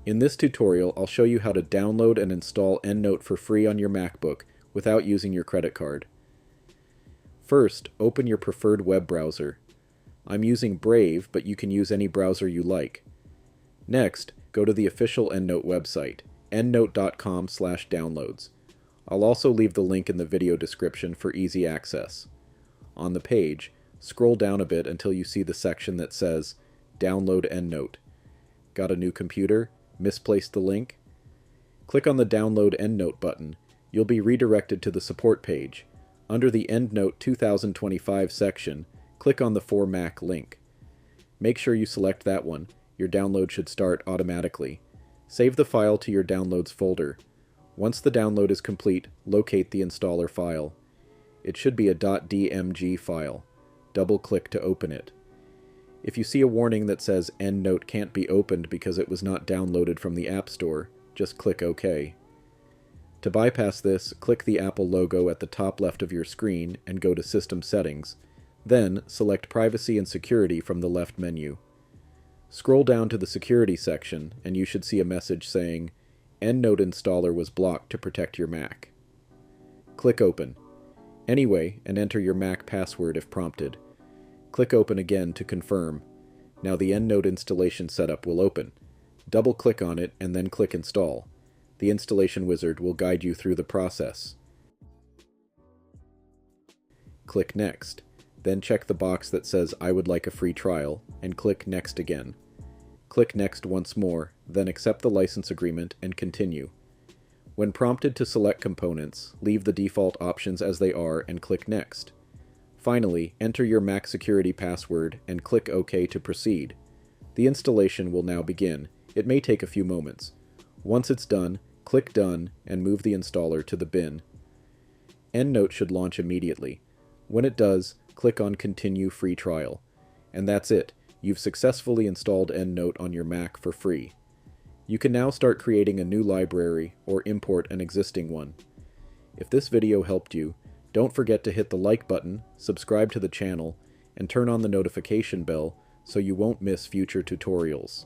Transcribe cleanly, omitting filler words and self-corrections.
In this tutorial, I'll show you how to download and install Endnote for free on your MacBook without using your credit card. First, open your preferred web browser. I'm using Brave, but you can use any browser you like. Next, go to the official Endnote website, endnote.com/downloads. I'll also leave the link in the video description for easy access. On the page, scroll down a bit until you see the section that says Download Endnote. Got a new computer? Misplaced the link? Click on the Download Endnote button. You'll be redirected to the support page. Under the Endnote 2025 section, click on the For Mac link. Make sure you select that one. Your download should start automatically. Save the file to your Downloads folder. Once the download is complete, locate the installer file. It should be a .dmg file. Double-click to open it. If you see a warning that says Endnote can't be opened because it was not downloaded from the App Store, just click OK. To bypass this, click the Apple logo at the top left of your screen and go to System Settings. Then, select Privacy and Security from the left menu. Scroll down to the Security section, and you should see a message saying, Endnote installer was blocked to protect your Mac. Click Open. Anyway, and enter your Mac password if prompted. Click Open again to confirm. Now the Endnote installation setup will open. Double-click on it and then click Install. The installation wizard will guide you through the process. Click Next. Then check the box that says I would like a free trial, and click Next again. Click Next once more, then accept the license agreement and continue. When prompted to select components, leave the default options as they are and click Next. Finally, enter your Mac security password and click OK to proceed. The installation will now begin. It may take a few moments. Once it's done, click Done and move the installer to the bin. Endnote should launch immediately. When it does, click on Continue Free Trial. And that's it. You've successfully installed Endnote on your Mac for free. You can now start creating a new library or import an existing one. If this video helped you, don't forget to hit the like button, subscribe to the channel, and turn on the notification bell so you won't miss future tutorials.